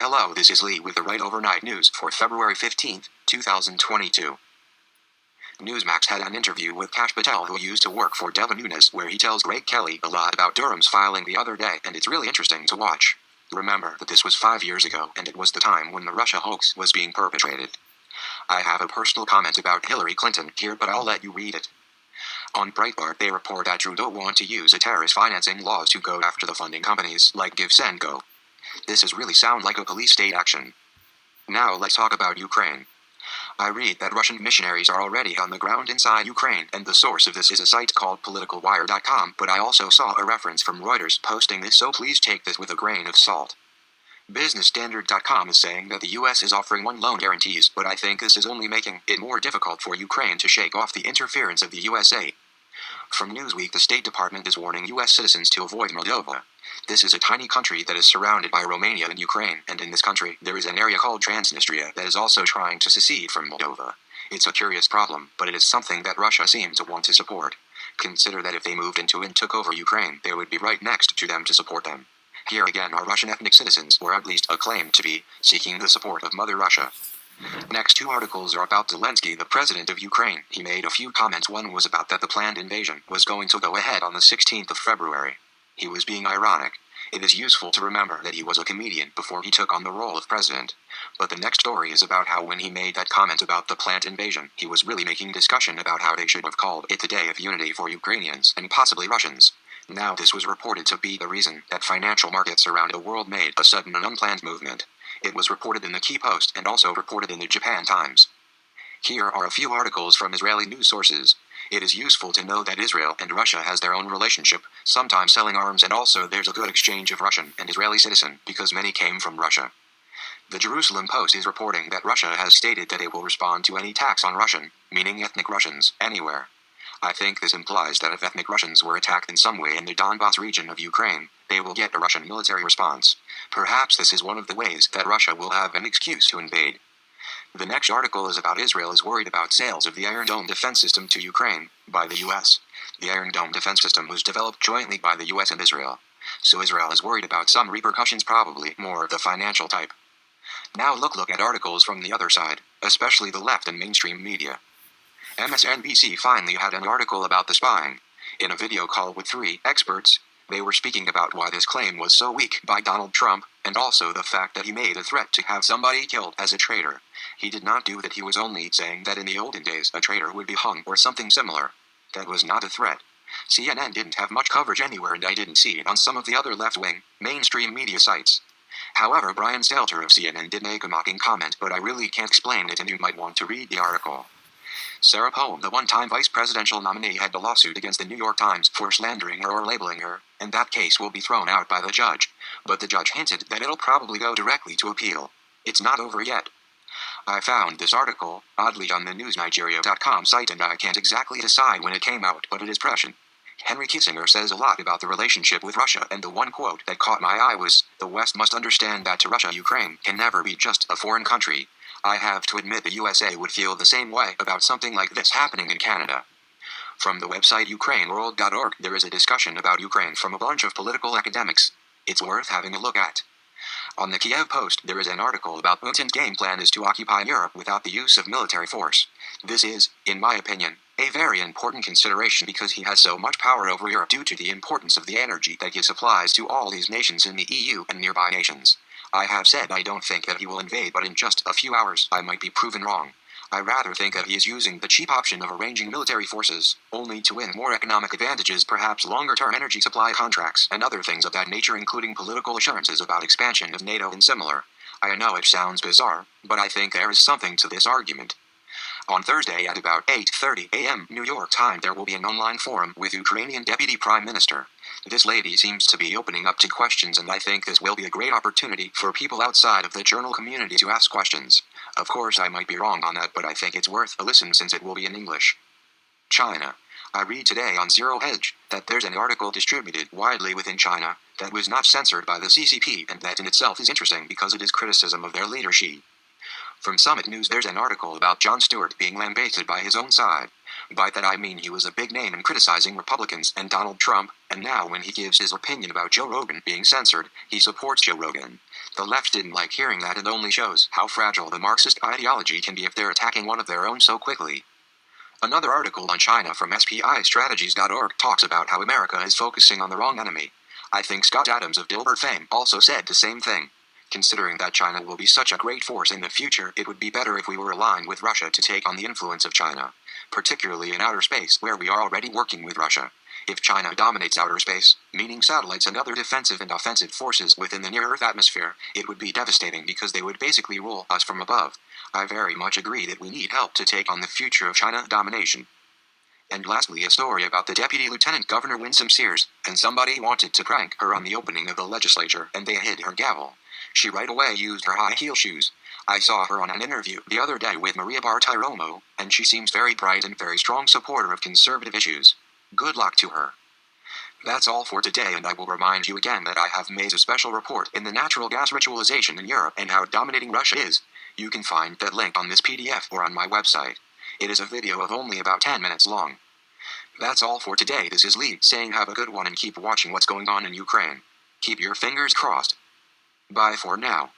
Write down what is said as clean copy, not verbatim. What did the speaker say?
Hello, this is Lee with the Right Overnight News for February 15th, 2022. Newsmax had an interview with Kash Patel, who used to work for Devon Nunes, where he tells Greg Kelly a lot about Durham's filing the other day, and it's really interesting to watch. Remember that this was 5 years ago, and it was the time when the Russia hoax was being perpetrated. I have a personal comment about Hillary Clinton here, but I'll let you read it. On Breitbart, they report that Trudeau wants to use a terrorist financing laws to go after the funding companies like GiveSendGo. This is really sound like a police state action. Now let's talk about Ukraine. I read that Russian missionaries are already on the ground inside Ukraine, and the source of this is a site called politicalwire.com, but I also saw a reference from Reuters posting this, so please take this with a grain of salt. BusinessStandard.com is saying that the U.S. is offering one loan guarantees, but I think this is only making it more difficult for Ukraine to shake off the interference of the USA. From Newsweek, the State Department is warning U.S. citizens to avoid Moldova. This is a tiny country that is surrounded by Romania and Ukraine, and in this country, there is an area called Transnistria that is also trying to secede from Moldova. It's a curious problem, but it is something that Russia seems to want to support. Consider that if they moved into and took over Ukraine, they would be right next to them to support them. Here again are Russian ethnic citizens, or at least claimed to be, seeking the support of Mother Russia. Next two articles are about Zelensky, the president of Ukraine. He made a few comments. One was about that the planned invasion was going to go ahead on the 16th of February. He was being ironic. It is useful to remember that he was a comedian before he took on the role of president. But the next story is about how when he made that comment about the planned invasion, he was really making discussion about how they should have called it the Day of Unity for Ukrainians and possibly Russians. Now this was reported to be the reason that financial markets around the world made a sudden and unplanned movement. It was reported in the Key Post and also reported in the Japan Times. Here are a few articles from Israeli news sources. It is useful to know that Israel and Russia has their own relationship, sometimes selling arms, and also there's a good exchange of Russian and Israeli citizen because many came from Russia. The Jerusalem Post is reporting that Russia has stated that it will respond to any attacks on Russian, meaning ethnic Russians, anywhere. I think this implies that if ethnic Russians were attacked in some way in the Donbas region of Ukraine, they will get a Russian military response. Perhaps this is one of the ways that Russia will have an excuse to invade. The next article is about Israel is worried about sales of the Iron Dome defense system to Ukraine by the U.S. The Iron Dome defense system was developed jointly by the U.S. and Israel. So Israel is worried about some repercussions, probably more of the financial type. Now look at articles from the other side, especially the left and mainstream media. MSNBC finally had an article about the spying. In a video call with 3 experts, they were speaking about why this claim was so weak by Donald Trump, and also the fact that he made a threat to have somebody killed as a traitor. He did not do that. He was only saying that in the olden days a traitor would be hung or something similar. That was not a threat. CNN didn't have much coverage anywhere, and I didn't see it on some of the other left-wing, mainstream media sites. However, Brian Stelter of CNN did make a mocking comment, but I really can't explain it, and you might want to read the article. Sarah Palin, the one-time vice presidential nominee, had a lawsuit against the New York Times for slandering her or labeling her, and that case will be thrown out by the judge. But the judge hinted that it'll probably go directly to appeal. It's not over yet. I found this article, oddly, on the newsnigeria.com site, and I can't exactly decide when it came out, but it is prescient. Henry Kissinger says a lot about the relationship with Russia, and the one quote that caught my eye was, "The West must understand that to Russia, Ukraine can never be just a foreign country." I have to admit the USA would feel the same way about something like this happening in Canada. From the website ukraineworld.org, there is a discussion about Ukraine from a bunch of political academics. It's worth having a look at. On the Kiev Post, there is an article about Putin's game plan is to occupy Europe without the use of military force. This is, in my opinion, a very important consideration because he has so much power over Europe due to the importance of the energy that he supplies to all these nations in the EU and nearby nations. I have said I don't think that he will invade, but in just a few hours I might be proven wrong. I rather think that he is using the cheap option of arranging military forces, only to win more economic advantages, perhaps longer-term energy supply contracts, and other things of that nature, including political assurances about expansion of NATO and similar. I know it sounds bizarre, but I think there is something to this argument. On Thursday at about 8:30 a.m. New York time, there will be an online forum with Ukrainian Deputy Prime Minister. This lady seems to be opening up to questions, and I think this will be a great opportunity for people outside of the journal community to ask questions. Of course, I might be wrong on that, but I think it's worth a listen since it will be in English. China. I read today on Zero Hedge that there's an article distributed widely within China that was not censored by the CCP, and that in itself is interesting because it is criticism of their leadership. From Summit News, there's an article about Jon Stewart being lambasted by his own side. By that I mean he was a big name in criticizing Republicans and Donald Trump, and now when he gives his opinion about Joe Rogan being censored, he supports Joe Rogan. The left didn't like hearing that, and only shows how fragile the Marxist ideology can be if they're attacking one of their own so quickly. Another article on China from spistrategies.org talks about how America is focusing on the wrong enemy. I think Scott Adams of Dilbert fame also said the same thing. Considering that China will be such a great force in the future, it would be better if we were aligned with Russia to take on the influence of China, particularly in outer space where we are already working with Russia. If China dominates outer space, meaning satellites and other defensive and offensive forces within the near-Earth atmosphere, it would be devastating because they would basically rule us from above. I very much agree that we need help to take on the future of China domination. And lastly, a story about the Deputy Lieutenant Governor Winsome Sears, and somebody wanted to prank her on the opening of the legislature, and they hid her gavel. She right away used her high heel shoes. I saw her on an interview the other day with Maria Bartiromo, and she seems very bright and very strong supporter of conservative issues. Good luck to her. That's all for today, and I will remind you again that I have made a special report in the natural gas ritualization in Europe and how dominating Russia is. You can find that link on this PDF or on my website. It is a video of only about 10 minutes long. That's all for today. This is Lee saying have a good one and keep watching what's going on in Ukraine. Keep your fingers crossed. Bye for now.